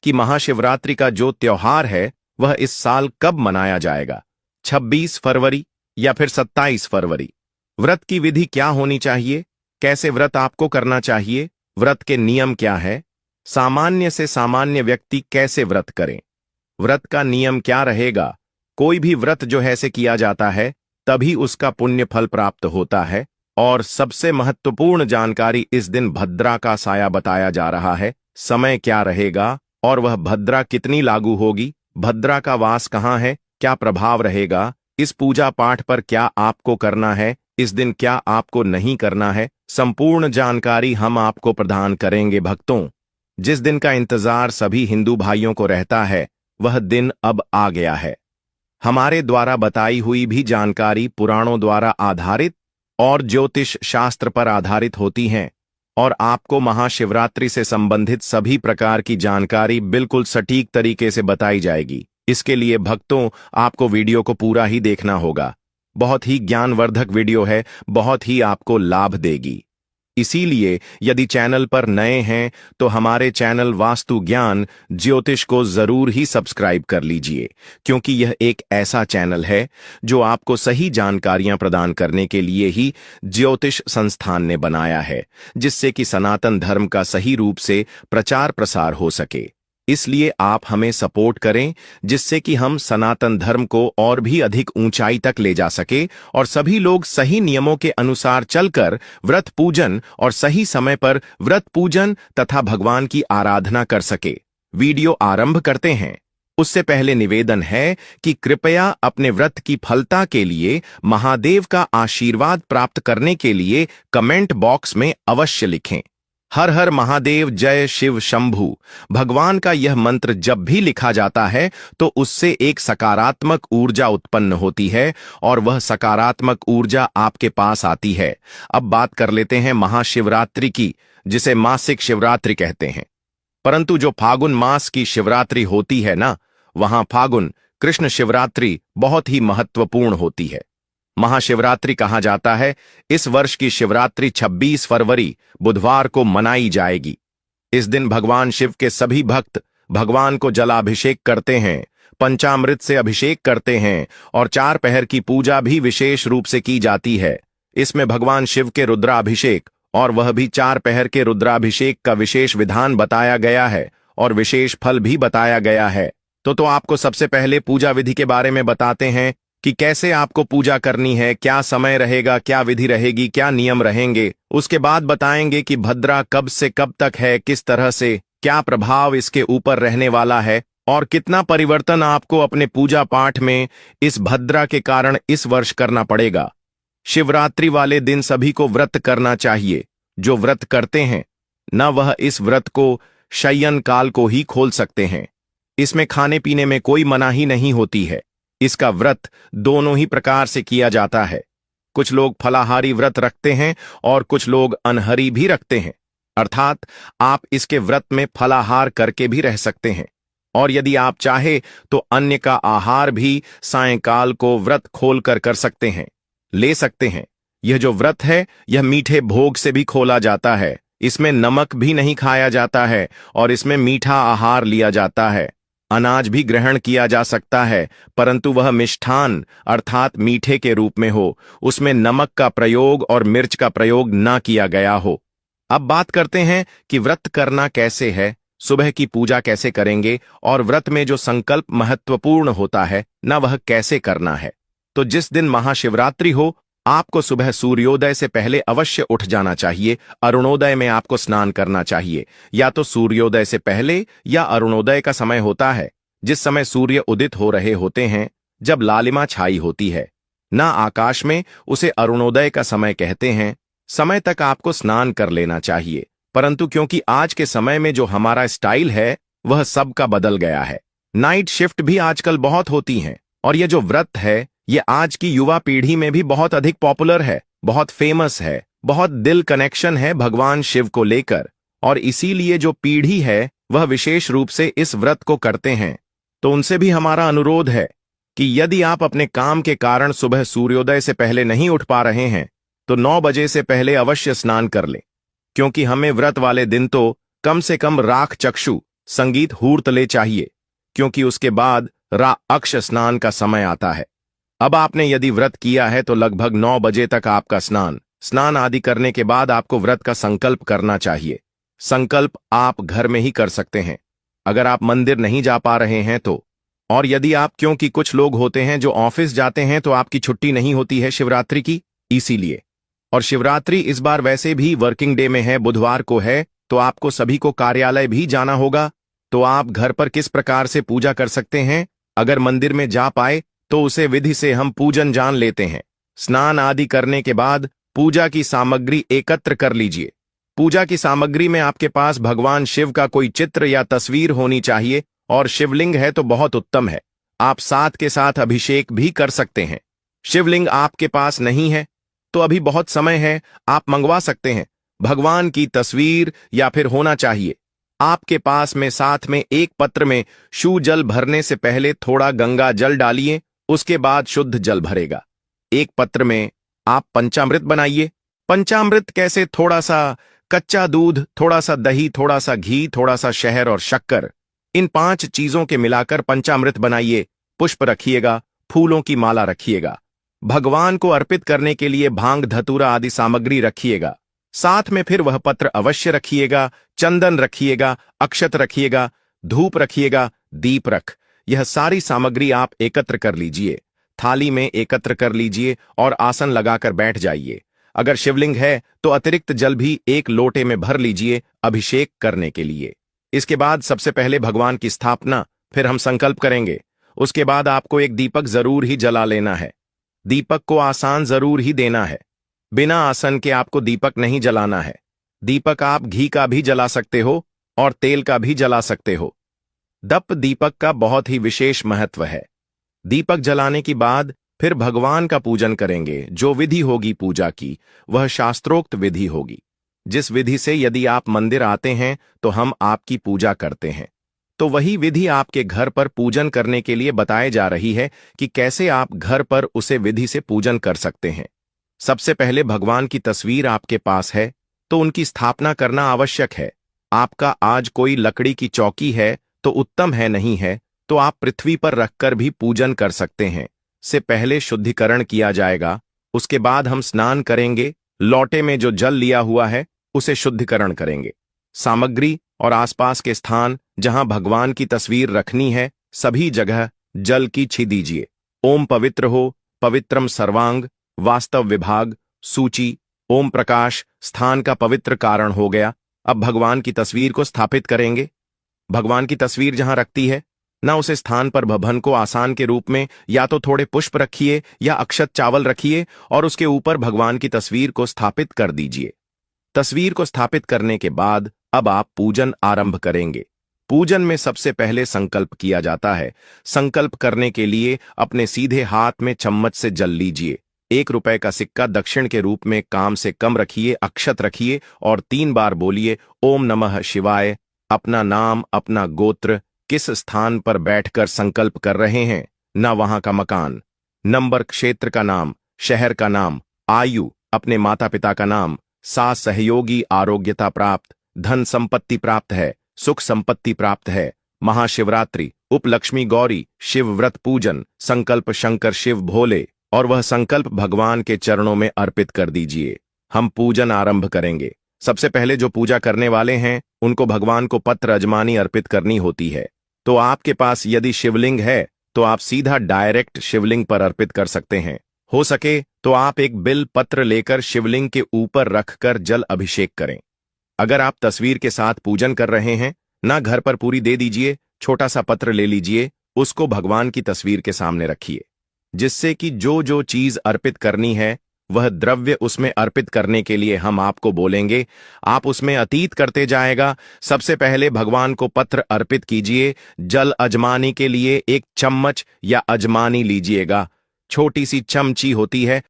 कि महाशिवरात्रि का जो त्योहार है वह इस साल कब मनाया जाएगा, 26 फरवरी या फिर 27 फरवरी। व्रत की विधि क्या होनी चाहिए, कैसे व्रत आपको करना चाहिए, व्रत के नियम क्या है, सामान्य से सामान्य व्यक्ति कैसे व्रत करें, व्रत का नियम क्या रहेगा, कोई भी व्रत जो है से किया जाता है तभी उसका पुण्य फल प्राप्त होता है। और सबसे महत्वपूर्ण जानकारी, इस दिन भद्रा का साया बताया जा रहा है, समय क्या रहेगा और वह भद्रा कितनी लागू होगी, भद्रा का वास कहाँ है, क्या प्रभाव रहेगा, इस पूजा पाठ पर क्या आपको करना है, इस दिन क्या आपको नहीं करना है, संपूर्ण जानकारी हम आपको प्रदान करेंगे। भक्तों, जिस दिन का इंतजार सभी हिंदू भाइयों को रहता है वह दिन अब आ गया है। हमारे द्वारा बताई हुई भी जानकारी पुराणों द्वारा आधारित और ज्योतिष शास्त्र पर आधारित होती हैं और आपको महाशिवरात्रि से संबंधित सभी प्रकार की जानकारी बिल्कुल सटीक तरीके से बताई जाएगी। इसके लिए भक्तों, आपको वीडियो को पूरा ही देखना होगा। बहुत ही ज्ञानवर्धक वीडियो है, बहुत ही आपको लाभ देगी। इसीलिए यदि चैनल पर नए हैं तो हमारे चैनल वास्तु ज्ञान ज्योतिष को जरूर ही सब्सक्राइब कर लीजिए, क्योंकि यह एक ऐसा चैनल है जो आपको सही जानकारियां प्रदान करने के लिए ही ज्योतिष संस्थान ने बनाया है, जिससे कि सनातन धर्म का सही रूप से प्रचार प्रसार हो सके। इसलिए आप हमें सपोर्ट करें, जिससे कि हम सनातन धर्म को और भी अधिक ऊंचाई तक ले जा सके और सभी लोग सही नियमों के अनुसार चलकर व्रत पूजन और सही समय पर व्रत पूजन तथा भगवान की आराधना कर सके। वीडियो आरंभ करते हैं। उससे पहले निवेदन है कि कृपया अपने व्रत की फलता के लिए महादेव का आशीर्वाद प्राप्त करने के लिए कमेंट बॉक्स में अवश्य लिखें। हर हर महादेव, जय शिव शंभु। भगवान का यह मंत्र जब भी लिखा जाता है तो उससे एक सकारात्मक ऊर्जा उत्पन्न होती है और वह सकारात्मक ऊर्जा आपके पास आती है। अब बात कर लेते हैं महाशिवरात्रि की, जिसे मासिक शिवरात्रि कहते हैं। परंतु जो फागुन मास की शिवरात्रि होती है ना, वहां फागुन कृष्ण शिवरात्रि बहुत ही महत्वपूर्ण होती है। महाशिवरात्रि कहा जाता है। इस वर्ष की शिवरात्रि 26 फरवरी बुधवार को मनाई जाएगी। इस दिन भगवान शिव के सभी भक्त भगवान को जलाभिषेक करते हैं, पंचामृत से अभिषेक करते हैं और 4 पहर की पूजा भी विशेष रूप से की जाती है। इसमें भगवान शिव के रुद्राभिषेक और वह भी 4 पहर के रुद्राभिषेक का विशेष विधान बताया गया है और विशेष फल भी बताया गया है। तो आपको सबसे पहले पूजा विधि के बारे में बताते हैं कि कैसे आपको पूजा करनी है, क्या समय रहेगा, क्या विधि रहेगी, क्या नियम रहेंगे। उसके बाद बताएंगे कि भद्रा कब से कब तक है, किस तरह से, क्या प्रभाव इसके ऊपर रहने वाला है और कितना परिवर्तन आपको अपने पूजा पाठ में इस भद्रा के कारण इस वर्ष करना पड़ेगा। शिवरात्रि वाले दिन सभी को व्रत करना चाहिए। जो व्रत करते हैं न, वह इस व्रत को शयन काल को ही खोल सकते हैं। इसमें खाने पीने में कोई मनाही नहीं होती है। इसका व्रत दोनों ही प्रकार से किया जाता है। कुछ लोग फलाहारी व्रत रखते हैं और कुछ लोग अनहरी भी रखते हैं, अर्थात आप इसके व्रत में फलाहार करके भी रह सकते हैं और यदि आप चाहे तो अन्य का आहार भी सायंकाल को व्रत खोलकर कर सकते हैं, ले सकते हैं। यह जो व्रत है यह मीठे भोग से भी खोला जाता है। इसमें नमक भी नहीं खाया जाता है और इसमें मीठा आहार लिया जाता है। अनाज भी ग्रहण किया जा सकता है, परंतु वह मिष्ठान अर्थात मीठे के रूप में हो, उसमें नमक का प्रयोग और मिर्च का प्रयोग ना किया गया हो। अब बात करते हैं कि व्रत करना कैसे है, सुबह की पूजा कैसे करेंगे और व्रत में जो संकल्प महत्वपूर्ण होता है न, वह कैसे करना है। तो जिस दिन महाशिवरात्रि हो, आपको सुबह सूर्योदय से पहले अवश्य उठ जाना चाहिए। अरुणोदय में आपको स्नान करना चाहिए। या तो सूर्योदय से पहले या अरुणोदय का समय होता है, जिस समय सूर्य उदित हो रहे होते हैं, जब लालिमा छाई होती है ना आकाश में, उसे अरुणोदय का समय कहते हैं। समय तक आपको स्नान कर लेना चाहिए। परंतु क्योंकि आज के समय में जो हमारा स्टाइल है वह सबका बदल गया है, नाइट शिफ्ट भी आजकल बहुत होती हैं और यह जो व्रत है ये आज की युवा पीढ़ी में भी बहुत अधिक पॉपुलर है, बहुत फेमस है, बहुत दिल कनेक्शन है भगवान शिव को लेकर और इसीलिए जो पीढ़ी है वह विशेष रूप से इस व्रत को करते हैं। तो उनसे भी हमारा अनुरोध है कि यदि आप अपने काम के कारण सुबह सूर्योदय से पहले नहीं उठ पा रहे हैं तो 9 बजे से पहले अवश्य स्नान कर लें, क्योंकि हमें व्रत वाले दिन तो कम से कम राख चक्षु संगीत हूर्तले चाहिए, क्योंकि उसके बाद अक्ष स्नान का समय आता है। अब आपने यदि व्रत किया है तो लगभग 9 बजे तक आपका स्नान आदि करने के बाद आपको व्रत का संकल्प करना चाहिए। संकल्प आप घर में ही कर सकते हैं, अगर आप मंदिर नहीं जा पा रहे हैं तो। और यदि आप, क्योंकि कुछ लोग होते हैं जो ऑफिस जाते हैं तो आपकी छुट्टी नहीं होती है शिवरात्रि की, इसीलिए। और शिवरात्रि इस बार वैसे भी वर्किंग डे में है, बुधवार को है, तो आपको सभी को कार्यालय भी जाना होगा। तो आप घर पर किस प्रकार से पूजा कर सकते हैं? अगर मंदिर में जा पाए तो उसे विधि से हम पूजन जान लेते हैं। स्नान आदि करने के बाद पूजा की सामग्री एकत्र कर लीजिए। पूजा की सामग्री में आपके पास भगवान शिव का कोई चित्र या तस्वीर होनी चाहिए, और शिवलिंग है तो बहुत उत्तम है। आप साथ के साथ अभिषेक भी कर सकते हैं। शिवलिंग आपके पास नहीं है तो अभी बहुत समय है, आप मंगवा सकते हैं। भगवान की तस्वीर या फिर होना चाहिए आपके पास में। साथ में एक पत्र में शू जल भरने से पहले थोड़ा गंगा जल डालिए, उसके बाद शुद्ध जल भरेगा। एक पत्र में आप पंचामृत बनाइए। पंचामृत कैसे? थोड़ा सा कच्चा दूध, थोड़ा सा दही, थोड़ा सा घी, थोड़ा सा शहद और शक्कर, इन 5 चीजों के मिलाकर पंचामृत बनाइए। पुष्प रखिएगा, फूलों की माला रखिएगा। भगवान को अर्पित करने के लिए भांग धतूरा आदि सामग्री रखिएगा। साथ में फिर वह पत्र अवश्य रखिएगा, चंदन रखिएगा, अक्षत रखिएगा, धूप रखिएगा, दीप रख। यह सारी सामग्री आप एकत्र कर लीजिए, थाली में एकत्र कर लीजिए और आसन लगाकर बैठ जाइए। अगर शिवलिंग है तो अतिरिक्त जल भी एक लोटे में भर लीजिए अभिषेक करने के लिए। इसके बाद सबसे पहले भगवान की स्थापना, फिर हम संकल्प करेंगे। उसके बाद आपको एक दीपक जरूर ही जला लेना है। दीपक को आसान जरूर ही देना है। बिना आसन के आपको दीपक नहीं जलाना है। दीपक आप घी का भी जला सकते हो और तेल का भी जला सकते हो। दप दीपक का बहुत ही विशेष महत्व है। दीपक जलाने के बाद फिर भगवान का पूजन करेंगे। जो विधि होगी पूजा की, वह शास्त्रोक्त विधि होगी, जिस विधि से यदि आप मंदिर आते हैं तो हम आपकी पूजा करते हैं। तो वही विधि आपके घर पर पूजन करने के लिए बताई जा रही है कि कैसे आप घर पर उसे विधि से पूजन कर सकते हैं। सबसे पहले भगवान की तस्वीर आपके पास है तो उनकी स्थापना करना आवश्यक है। आपका आज कोई लकड़ी की चौकी है तो उत्तम है, नहीं है तो आप पृथ्वी पर रखकर भी पूजन कर सकते हैं। से पहले शुद्धिकरण किया जाएगा, उसके बाद हम स्नान करेंगे। लोटे में जो जल लिया हुआ है उसे शुद्धिकरण करेंगे। सामग्री और आसपास के स्थान जहां भगवान की तस्वीर रखनी है, सभी जगह जल की छी दीजिए। ओम पवित्र हो, पवित्रम सर्वांग, वास्तव विभाग, सूची, ओम प्रकाश स्थान का पवित्र कारण हो गया। अब भगवान की तस्वीर को स्थापित करेंगे। भगवान की तस्वीर जहां रखती है ना, उसे स्थान पर भवन को आसान के रूप में या तो थोड़े पुष्प रखिए या अक्षत चावल रखिए और उसके ऊपर भगवान की तस्वीर को स्थापित कर दीजिए। तस्वीर को स्थापित करने के बाद अब आप पूजन आरंभ करेंगे। पूजन में सबसे पहले संकल्प किया जाता है। संकल्प करने के लिए अपने सीधे हाथ में चम्मच से जल लीजिए। 1 रुपए का सिक्का दक्षिण के रूप में काम से कम रखिए, अक्षत रखिए और 3 बार बोलिए ओम नमः शिवाय। अपना नाम, अपना गोत्र, किस स्थान पर बैठकर संकल्प कर रहे हैं, ना वहां का मकान, नंबर, क्षेत्र का नाम, शहर का नाम, आयु, अपने माता पिता का नाम, सास सहयोगी, आरोग्यता प्राप्त, धन संपत्ति प्राप्त है, सुख संपत्ति प्राप्त है, महाशिवरात्रि, उपलक्ष्मी गौरी, शिव व्रत पूजन, संकल्प शंकर शिव भोले, और वह संकल्प भगवान के चरणों में अर्पित कर दीजिए। हम पूजन आरंभ करेंगे। सबसे पहले जो पूजा करने वाले हैं उनको भगवान को पत्र अजमानी अर्पित करनी होती है। तो आपके पास यदि शिवलिंग है तो आप सीधा डायरेक्ट शिवलिंग पर अर्पित कर सकते हैं। हो सके तो आप एक बिल पत्र लेकर शिवलिंग के ऊपर रखकर जल अभिषेक करें। अगर आप तस्वीर के साथ पूजन कर रहे हैं ना, घर पर पूरी दे दीजिए, छोटा सा पत्र ले लीजिए, उसको भगवान की तस्वीर के सामने रखिए, जिससे कि जो जो चीज अर्पित करनी है वह द्रव्य उसमें अर्पित करने के लिए हम आपको बोलेंगे, आप उसमें अतीत करते जाएगा। सबसे पहले भगवान को पत्र अर्पित कीजिए। जल अजमानी के लिए एक चम्मच या अजमानी लीजिएगा। छोटी सी चमची होती है,